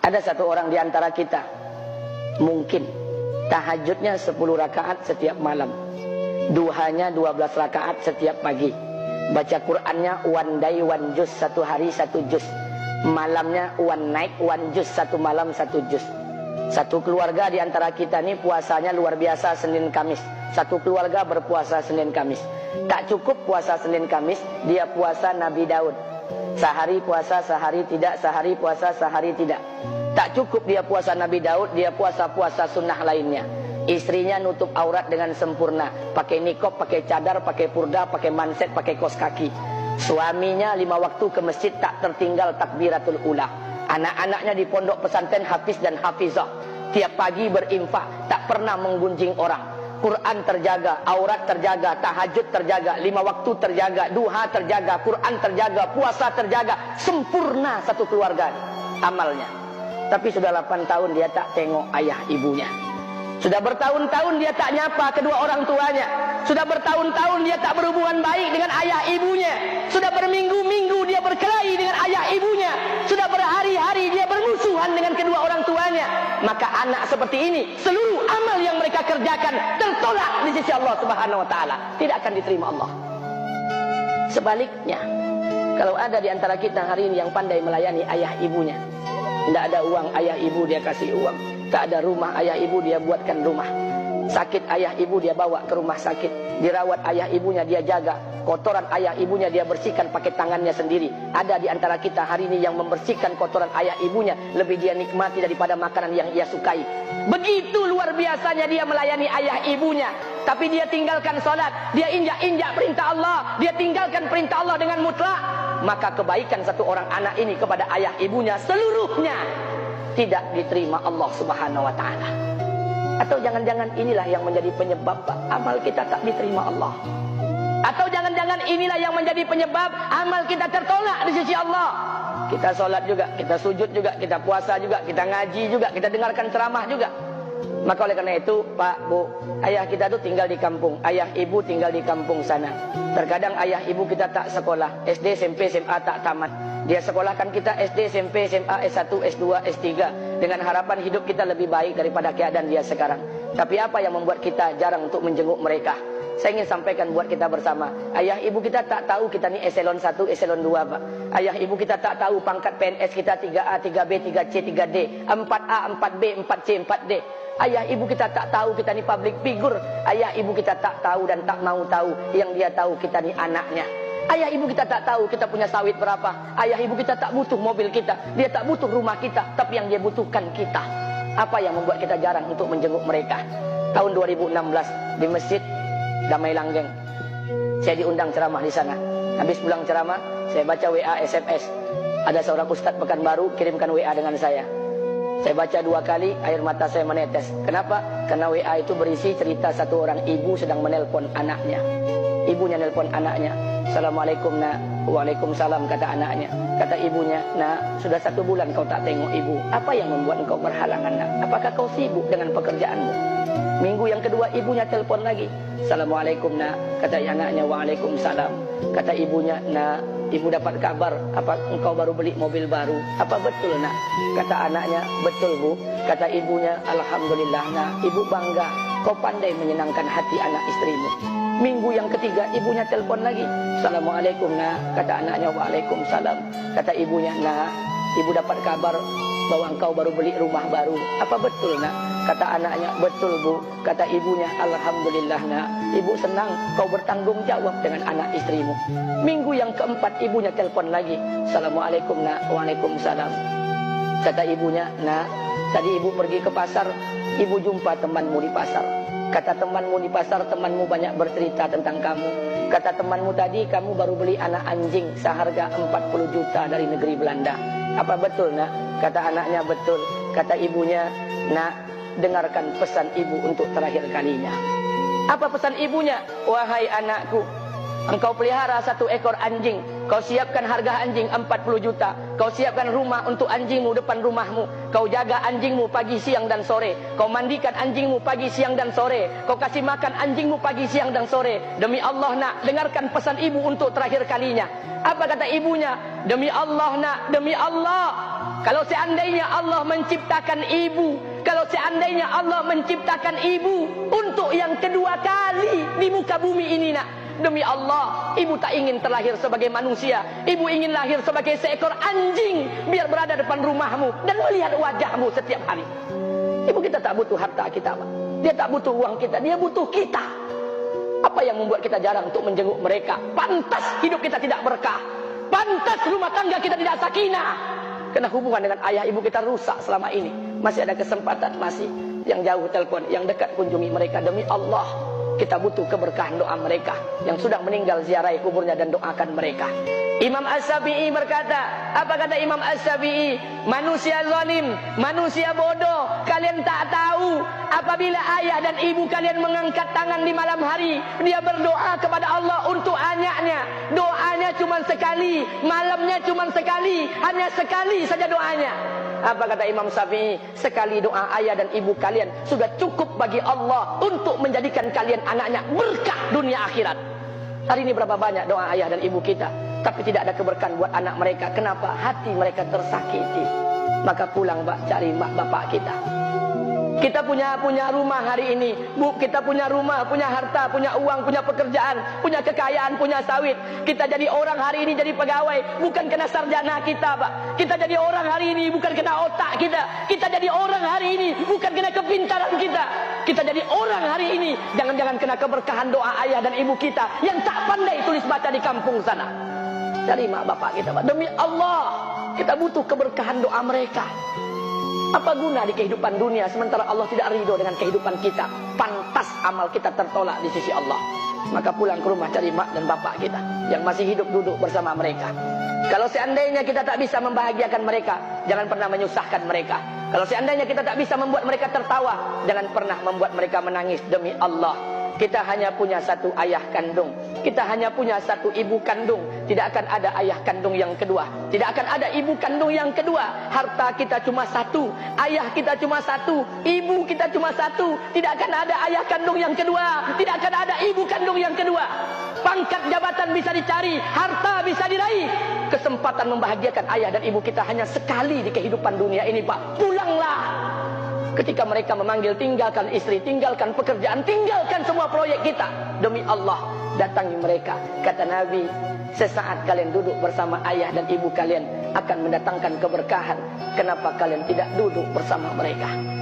Ada satu orang di antara kita, mungkin tahajudnya 10 rakaat setiap malam, duhanya 12 rakaat setiap pagi, baca Qur'annya one day one juz, satu hari satu juz, malamnya one night one juz, satu malam satu juz. Satu keluarga di antara kita ini puasanya luar biasa Senin Kamis. Satu keluarga berpuasa Senin Kamis. Tak cukup puasa Senin Kamis, dia puasa Nabi Daud. Sehari puasa, sehari tidak, sehari puasa, sehari tidak. Tak cukup dia puasa Nabi Daud, dia puasa-puasa sunnah lainnya. Istrinya nutup aurat dengan sempurna, pakai nikob, pakai cadar, pakai purda, pakai manset, pakai kos kaki. Suaminya 5 waktu ke masjid tak tertinggal takbiratul ula. Anak-anaknya di pondok pesantren hafiz dan hafizah. Tiap pagi berinfak, tak pernah menggunjing orang. Quran terjaga, aurat terjaga, tahajud terjaga, 5 waktu terjaga, duha terjaga, Quran terjaga, puasa terjaga. Sempurna satu keluarga amalnya. Tapi sudah 8 tahun dia tak tengok ayah ibunya. Sudah bertahun-tahun dia tak nyapa kedua orang tuanya. Sudah bertahun-tahun dia tak berhubungan baik dengan ayah ibunya. Sudah berminggu-minggu dia berkelahi dengan ayah ibunya. Sudah berhari-hari dia bermusuhan dengan kedua orang tuanya. Maka anak seperti ini, seluruh amal yang mereka kerjakan tertolak di sisi Allah Subhanahu wa taala, tidak akan diterima Allah. Sebaliknya, kalau ada di antara kita hari ini yang pandai melayani ayah ibunya, tidak ada uang ayah ibu dia kasih uang, tak ada rumah ayah ibu dia buatkan rumah, sakit ayah ibu dia bawa ke rumah sakit, dirawat ayah ibunya dia jaga, kotoran ayah ibunya dia bersihkan pakai tangannya sendiri. Ada di antara kita hari ini yang membersihkan kotoran ayah ibunya lebih dia nikmati daripada makanan yang ia sukai. Begitu luar biasanya dia melayani ayah ibunya. Tapi dia tinggalkan salat, dia injak-injak perintah Allah, dia tinggalkan perintah Allah dengan mutlak. Maka kebaikan satu orang anak ini kepada ayah ibunya seluruhnya tidak diterima Allah Subhanahu wa taala. Atau jangan-jangan inilah yang menjadi penyebab amal kita tak diterima Allah. Atau jangan-jangan inilah yang menjadi penyebab amal kita tertolak di sisi Allah. Kita sholat juga, kita sujud juga, kita puasa juga, kita ngaji juga, kita dengarkan ceramah juga. Maka oleh karena itu, Pak, Bu, ayah kita tuh tinggal di kampung, ayah ibu tinggal di kampung sana. Terkadang ayah ibu kita tak sekolah, SD, SMP, SMA tak tamat. Dia sekolahkan kita SD, SMP, SMA, S1, S2, S3 dengan harapan hidup kita lebih baik daripada keadaan dia sekarang. Tapi apa yang membuat kita jarang untuk menjenguk mereka? Saya ingin sampaikan buat kita bersama. Ayah ibu kita tak tahu kita ni eselon 1, eselon 2, Pak. Ayah ibu kita tak tahu pangkat PNS kita 3A, 3B, 3C, 3D, 4A, 4B, 4C, 4D. Ayah ibu kita tak tahu kita ni public figure. Ayah ibu kita tak tahu dan tak mau tahu. Yang dia tahu kita ni anaknya. Ayah ibu kita tak tahu kita punya sawit berapa. Ayah ibu kita tak butuh mobil kita. Dia tak butuh rumah kita. Tapi yang dia butuhkan kita. Apa yang membuat kita jarang untuk menjenguk mereka? Tahun 2016 di Masjid Damai Langgeng, saya diundang ceramah di sana. Habis pulang ceramah, saya baca WA SMS. Ada seorang ustadz Pekanbaru kirimkan WA dengan saya. Saya baca 2 kali, air mata saya menetes. Kenapa? Karena WA itu berisi cerita satu orang ibu sedang menelpon anaknya. Ibunya nelpon anaknya. Assalamualaikum nak. Waalaikumsalam, kata anaknya. Kata ibunya, nak, sudah 1 bulan kau tak tengok ibu. Apa yang membuat engkau berhalangan, nak? Apakah kau sibuk dengan pekerjaanmu? Minggu yang kedua ibunya telepon lagi. Assalamualaikum nak. Kata anaknya, waalaikumsalam. Kata ibunya, nak, ibu dapat kabar apa engkau baru beli mobil baru. Apa betul nak? Kata anaknya, betul bu. Kata ibunya, alhamdulillah nak, ibu bangga. Kau pandai menyenangkan hati anak istrimu. Minggu yang ketiga ibunya telepon lagi. Assalamualaikum nak. Kata anaknya, waalaikumsalam. Kata ibunya, nak, ibu dapat kabar bahwa engkau baru beli rumah baru. Apa betul nak? Kata anaknya, betul bu. Kata ibunya, alhamdulillah nak, ibu senang kau bertanggung jawab dengan anak istrimu. Minggu yang keempat ibunya telepon lagi. Assalamualaikum nak. Waalaikumsalam. Kata ibunya, nak, tadi ibu pergi ke pasar, ibu jumpa temanmu di pasar. Kata temanmu di pasar, temanmu banyak bercerita tentang kamu. Kata temanmu tadi, kamu baru beli anak anjing seharga 40 juta dari negeri Belanda. Apa betul nak? Kata anaknya, betul. Kata ibunya, nak, dengarkan pesan ibu untuk terakhir kalinya. Apa pesan ibunya? Wahai anakku, engkau pelihara 1 ekor anjing Kau siapkan harga anjing 40 juta. Kau siapkan rumah untuk anjingmu depan rumahmu. Kau jaga anjingmu pagi, siang, dan sore. Kau mandikan anjingmu pagi, siang, dan sore. Kau kasih makan anjingmu pagi, siang, dan sore. Demi Allah nak, dengarkan pesan ibu untuk terakhir kalinya. Apa kata ibunya? Demi Allah nak, demi Allah. Kalau seandainya Allah menciptakan ibu, kalau seandainya Allah menciptakan ibu untuk yang kedua kali di muka bumi ini nak, demi Allah, ibu tak ingin terlahir sebagai manusia. Ibu ingin lahir sebagai seekor anjing, biar berada depan rumahmu dan melihat wajahmu setiap hari. Ibu kita tak butuh harta kita, Pak. Dia tak butuh uang kita, dia butuh kita. Apa yang membuat kita jarang untuk menjenguk mereka? Pantas hidup kita tidak berkah. Pantas rumah tangga kita tidak sakinah. Karena hubungan dengan ayah ibu kita rusak selama ini. Masih ada kesempatan, masih. Yang jauh telepon, yang dekat kunjungi mereka. Demi Allah, kita butuh keberkahan doa mereka. Yang sudah meninggal, ziarahi kuburnya dan doakan mereka. Imam As-Syafi'i berkata, apa kata Imam As-Syafi'i? Manusia zalim, manusia bodoh, kalian tak tahu apabila ayah dan ibu kalian mengangkat tangan di malam hari, dia berdoa kepada Allah untuk anaknya. Doanya cuma sekali, malamnya cuma sekali, hanya sekali saja doanya. Apa kata Imam Syafi'i? Sekali doa ayah dan ibu kalian sudah cukup bagi Allah untuk menjadikan kalian anaknya berkah dunia akhirat. Hari ini berapa banyak doa ayah dan ibu kita, tapi tidak ada keberkahan buat anak mereka. Kenapa? Hati mereka tersakiti. Maka pulang, Pak, cari mak bapak kita. Kita punya rumah hari ini, Bu, kita punya rumah, punya harta, punya uang, punya pekerjaan, punya kekayaan, punya sawit. Kita jadi orang hari ini jadi pegawai bukan kena sarjana kita, Pak. Kita jadi orang hari ini bukan kena otak kita. Kita jadi orang hari ini bukan kena kepintaran kita. Kita jadi orang hari ini jangan-jangan kena keberkahan doa ayah dan ibu kita yang tak pandai tulis baca di kampung sana. Cari mak bapak kita, Pak. Demi Allah, kita butuh keberkahan doa mereka. Apa guna di kehidupan dunia sementara Allah tidak ridho dengan kehidupan kita? Pantas amal kita tertolak di sisi Allah. Maka pulang ke rumah cari mak dan bapak kita yang masih hidup, duduk bersama mereka. Kalau seandainya kita tak bisa membahagiakan mereka, jangan pernah menyusahkan mereka. Kalau seandainya kita tak bisa membuat mereka tertawa, jangan pernah membuat mereka menangis. Demi Allah, kita hanya punya satu ayah kandung, kita hanya punya satu ibu kandung. Tidak akan ada ayah kandung yang kedua, tidak akan ada ibu kandung yang kedua. Harta kita cuma satu, ayah kita cuma satu, ibu kita cuma satu. Tidak akan ada ayah kandung yang kedua, tidak akan ada ibu kandung yang kedua. Pangkat jabatan bisa dicari, harta bisa diraih. Kesempatan membahagiakan ayah dan ibu kita hanya sekali di kehidupan dunia ini, Pak. Pulanglah. Ketika mereka memanggil, tinggalkan istri, tinggalkan pekerjaan, tinggalkan semua proyek kita. Demi Allah, datangi mereka. Kata Nabi, sesaat kalian duduk bersama ayah dan ibu kalian akan mendatangkan keberkahan. Kenapa kalian tidak duduk bersama mereka?